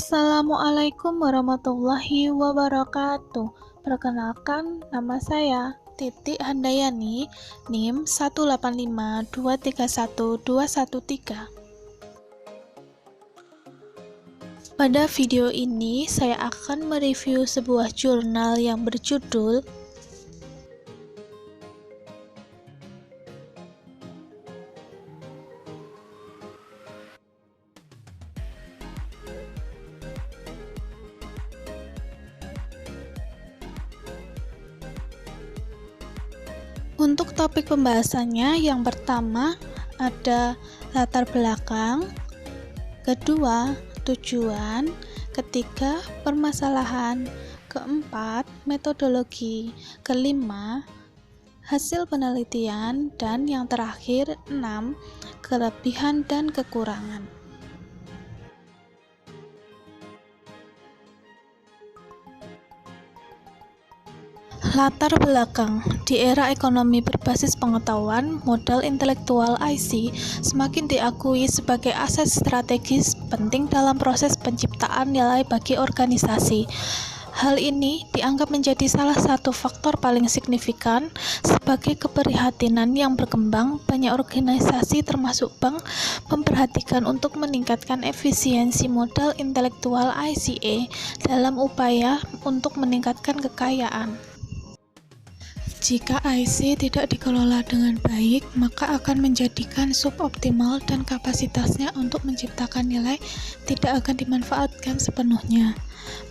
Assalamualaikum warahmatullahi wabarakatuh. Perkenalkan, nama saya Titi Handayani, NIM 185231213. Pada video ini, saya akan mereview sebuah jurnal yang berjudul Untuk topik pembahasannya, yang pertama ada latar belakang, kedua tujuan, ketiga permasalahan, keempat metodologi, kelima hasil penelitian, dan yang terakhir 6 kelebihan dan kekurangan. Latar belakang. Di era ekonomi berbasis pengetahuan, modal intelektual IC semakin diakui sebagai aset strategis penting dalam proses penciptaan nilai bagi organisasi. Hal ini dianggap menjadi salah satu faktor paling signifikan sebagai keprihatinan yang berkembang. Banyak organisasi termasuk bank memperhatikan untuk meningkatkan efisiensi modal intelektual ICE dalam upaya untuk meningkatkan kekayaan. Jika IC tidak dikelola dengan baik, maka akan menjadikan suboptimal dan kapasitasnya untuk menciptakan nilai tidak akan dimanfaatkan sepenuhnya.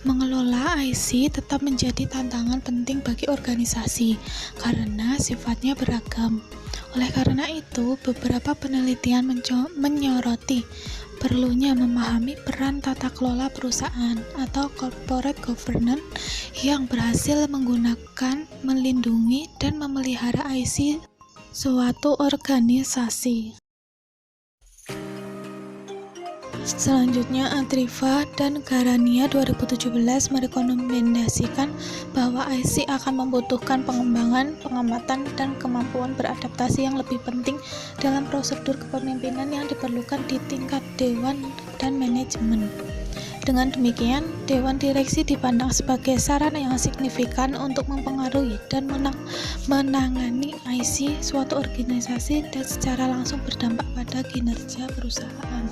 Mengelola IC tetap menjadi tantangan penting bagi organisasi karena sifatnya beragam. Oleh karena itu, beberapa penelitian menyoroti perlunya memahami peran tata kelola perusahaan atau corporate governance yang berhasil menggunakan, melindungi, dan memelihara IC suatu organisasi. Selanjutnya, Adriva dan Garania 2017 merekomendasikan bahwa IC akan membutuhkan pengembangan, pengamatan, dan kemampuan beradaptasi yang lebih penting dalam prosedur kepemimpinan yang diperlukan di tingkat dewan dan manajemen. Dengan demikian, Dewan Direksi dipandang sebagai sarana yang signifikan untuk mempengaruhi dan menangani IC suatu organisasi dan secara langsung berdampak pada kinerja perusahaan.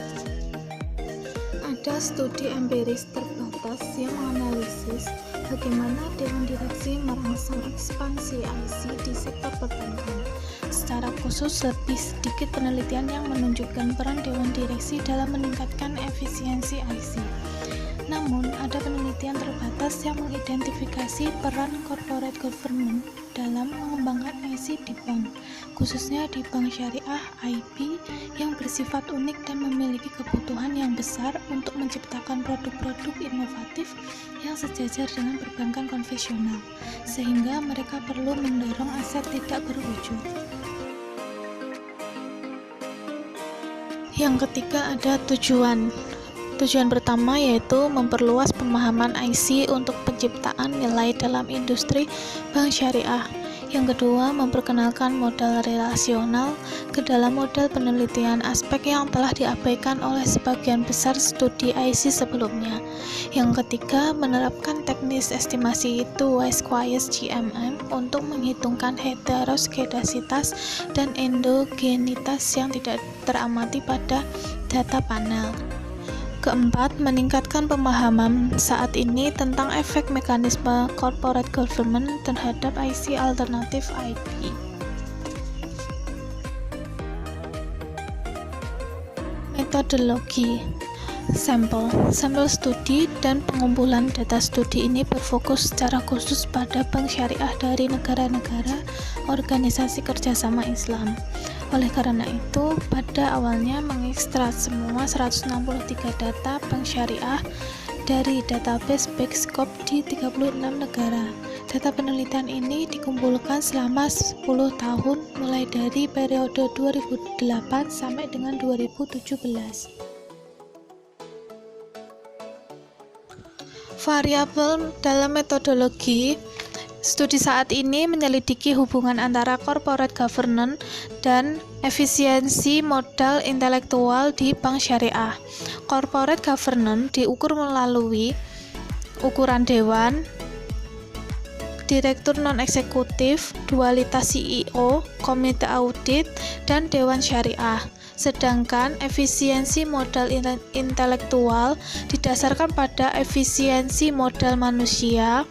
Ada studi empiris terbatas yang menganalisis bagaimana Dewan Direksi merangsang ekspansi IC di sektor perbankan. Secara khusus, lebih sedikit penelitian yang menunjukkan peran Dewan Direksi dalam meningkatkan efisiensi IC. Namun, ada penelitian terbatas yang mengidentifikasi peran corporate governance dalam mengembangkan IC di bank, khususnya di bank syariah IB yang bersifat unik dan memiliki kebutuhan yang besar untuk menciptakan produk-produk inovatif yang sejajar dengan perbankan konvensional, sehingga mereka perlu mendorong aset tidak berwujud. Yang ketiga ada tujuan. Tujuan pertama yaitu memperluas pemahaman IC untuk penciptaan nilai dalam industri bank syariah. Yang kedua, memperkenalkan modal relasional ke dalam modal penelitian, aspek yang telah diabaikan oleh sebagian besar studi IC sebelumnya. Yang ketiga, menerapkan teknis estimasi Wise-Quires GMM untuk menghitungkan heteroskedasitas dan endogenitas yang tidak teramati pada data panel. Keempat, meningkatkan pemahaman saat ini tentang efek mekanisme corporate governance terhadap IC alternatif IB. Metodologi. Sampel studi dan pengumpulan data studi ini berfokus secara khusus pada bank syariah dari negara-negara organisasi kerjasama Islam. Oleh karena itu, pada awalnya mengekstrak semua 163 data bank syariah dari database Backscope di 36 negara. Data penelitian ini dikumpulkan selama 10 tahun mulai dari periode 2008 sampai dengan 2017. Variabel dalam metodologi Studi saat ini menyelidiki hubungan antara corporate governance dan efisiensi modal intelektual di bank syariah. Corporate governance diukur melalui ukuran dewan, direktur non-eksekutif, dualitas CEO, komite audit, dan dewan syariah. Sedangkan efisiensi modal intelektual didasarkan pada efisiensi modal manusia,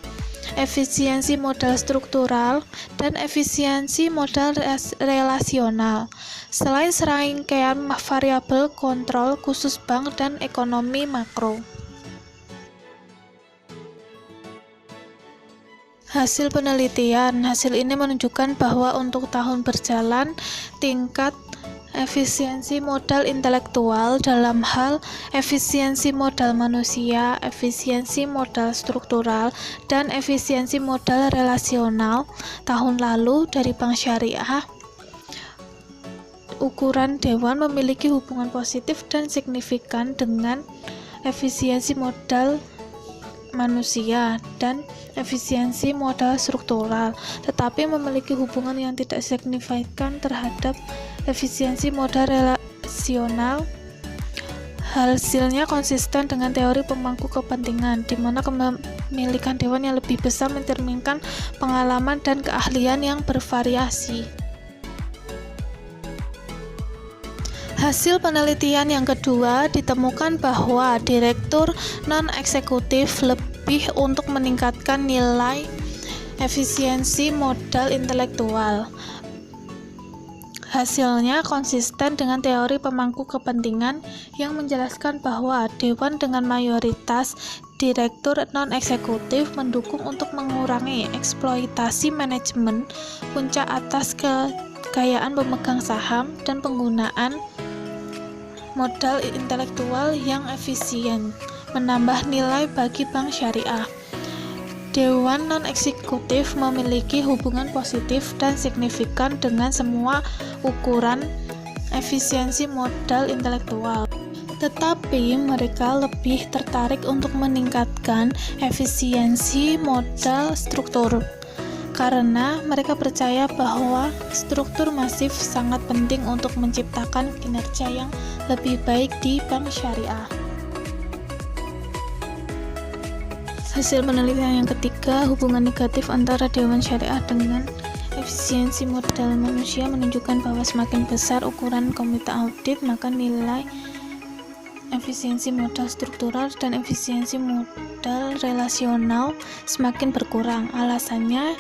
efisiensi modal struktural, dan efisiensi modal relasional. Selain serangkaian variabel kontrol khusus bank dan ekonomi makro. Hasil penelitian. Hasil ini menunjukkan bahwa untuk tahun berjalan, tingkat efisiensi modal intelektual dalam hal efisiensi modal manusia, efisiensi modal struktural, dan efisiensi modal relasional tahun lalu dari bank syariah ukuran dewan memiliki hubungan positif dan signifikan dengan efisiensi modal manusia dan efisiensi modal struktural, tetapi memiliki hubungan yang tidak signifikan terhadap efisiensi modal relasional. Hasilnya konsisten dengan teori pemangku kepentingan, di mana kepemilikan dewan yang lebih besar mencerminkan pengalaman dan keahlian yang bervariasi. Hasil penelitian yang kedua ditemukan bahwa direktur non-eksekutif lebih untuk meningkatkan nilai efisiensi modal intelektual. Hasilnya konsisten dengan teori pemangku kepentingan yang menjelaskan bahwa dewan dengan mayoritas direktur non-eksekutif mendukung untuk mengurangi eksploitasi manajemen puncak atas kekayaan pemegang saham dan penggunaan modal intelektual yang efisien, menambah nilai bagi bank syariah. Dewan non-eksekutif memiliki hubungan positif dan signifikan dengan semua ukuran efisiensi modal intelektual. Tetapi mereka lebih tertarik untuk meningkatkan efisiensi modal struktur, karena mereka percaya bahwa struktur masif sangat penting untuk menciptakan kinerja yang lebih baik di bank syariah. Hasil penelitian yang ketiga, hubungan negatif antara dewan syariah dengan efisiensi modal manusia menunjukkan bahwa semakin besar ukuran komite audit, maka nilai efisiensi modal struktural dan efisiensi modal relasional semakin berkurang. Alasannya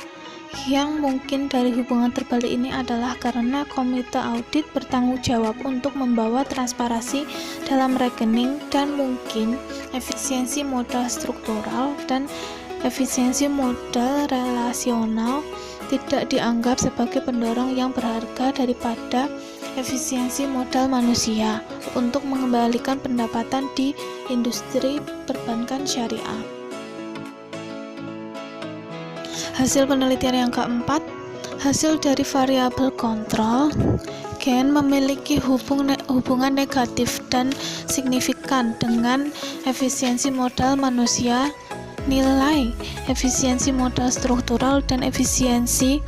yang mungkin dari hubungan terbalik ini adalah karena komite audit bertanggung jawab untuk membawa transparansi dalam rekening, dan mungkin efisiensi modal struktural dan efisiensi modal relasional tidak dianggap sebagai pendorong yang berharga daripada efisiensi modal manusia untuk mengembalikan pendapatan di industri perbankan syariah. Hasil penelitian yang keempat, hasil dari variabel kontrol gen memiliki hubungan negatif dan signifikan dengan efisiensi modal manusia, nilai efisiensi modal struktural, dan efisiensi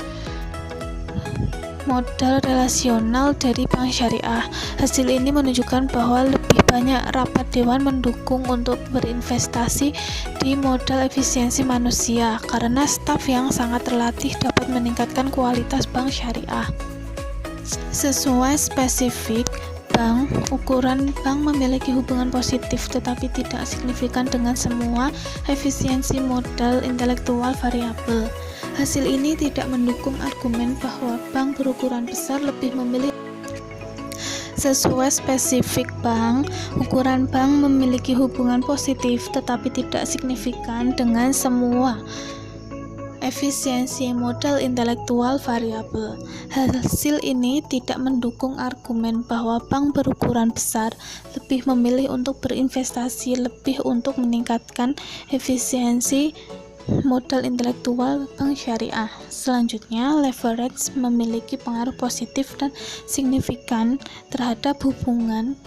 modal relasional dari bank syariah. Hasil ini menunjukkan bahwa lebih banyak rapat dewan mendukung untuk berinvestasi di modal efisiensi manusia, karena staf yang sangat terlatih dapat meningkatkan kualitas bank syariah. Sesuai spesifik bank, ukuran bank memiliki hubungan positif tetapi tidak signifikan dengan semua efisiensi modal intelektual variabel. Hasil ini tidak mendukung argumen bahwa bank berukuran besar lebih memilih. Sesuai spesifik bank, ukuran bank memiliki hubungan positif tetapi tidak signifikan dengan semua efisiensi modal intelektual variabel. Hasil ini tidak mendukung argumen bahwa bank berukuran besar lebih memilih untuk berinvestasi lebih untuk meningkatkan efisiensi modal intelektual bank syariah. Selanjutnya, leverage memiliki pengaruh positif dan signifikan terhadap hubungan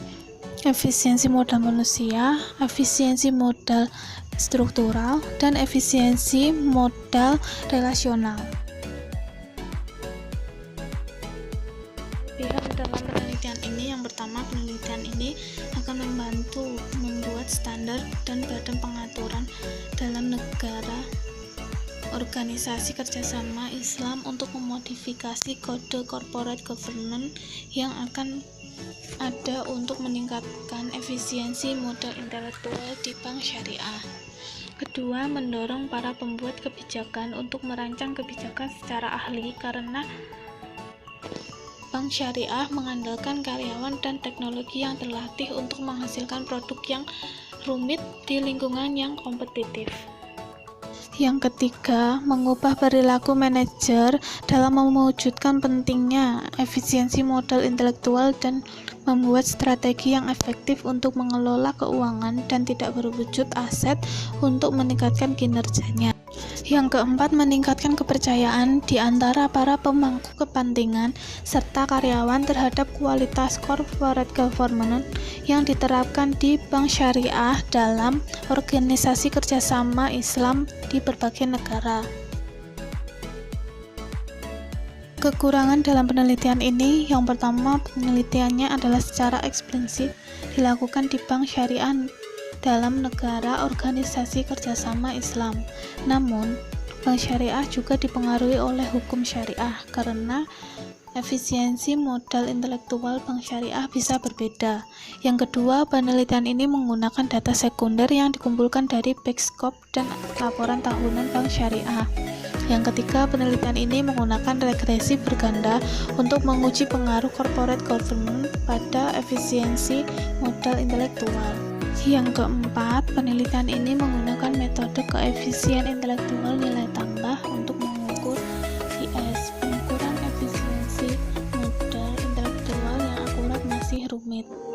efisiensi modal manusia, efisiensi modal struktural, dan efisiensi modal relasional. Pihak dalam penelitian ini, yang pertama, penelitian ini akan membantu membuat standar dan badan pengaturan dalam negara organisasi kerjasama Islam untuk memodifikasi kode corporate governance yang akan ada untuk meningkatkan efisiensi modal intelektual di bank syariah. Kedua, mendorong para pembuat kebijakan untuk merancang kebijakan secara ahli karena bank syariah mengandalkan karyawan dan teknologi yang terlatih untuk menghasilkan produk yang rumit di lingkungan yang kompetitif. Yang ketiga, mengubah perilaku manajer dalam mewujudkan pentingnya efisiensi modal intelektual dan membuat strategi yang efektif untuk mengelola keuangan dan tidak berwujud aset untuk meningkatkan kinerjanya. Yang keempat, meningkatkan kepercayaan di antara para pemangku kepentingan serta karyawan terhadap kualitas corporate governance yang diterapkan di bank syariah dalam organisasi kerjasama Islam di berbagai negara. Kekurangan dalam penelitian ini, yang pertama, penelitiannya adalah secara eksplisit dilakukan di bank syariah dalam negara organisasi kerjasama Islam. Namun, bank syariah juga dipengaruhi oleh hukum syariah karena efisiensi modal intelektual bank syariah bisa berbeda. Yang kedua, penelitian ini menggunakan data sekunder yang dikumpulkan dari Backscope dan laporan tahunan bank syariah. Yang ketiga, penelitian ini menggunakan regresi berganda untuk menguji pengaruh corporate governance pada efisiensi modal intelektual. Yang keempat, penelitian ini menggunakan metode koefisien intelektual nilai tambah untuk mengukur IS. Pengukuran efisiensi modal intelektual yang akurat masih rumit.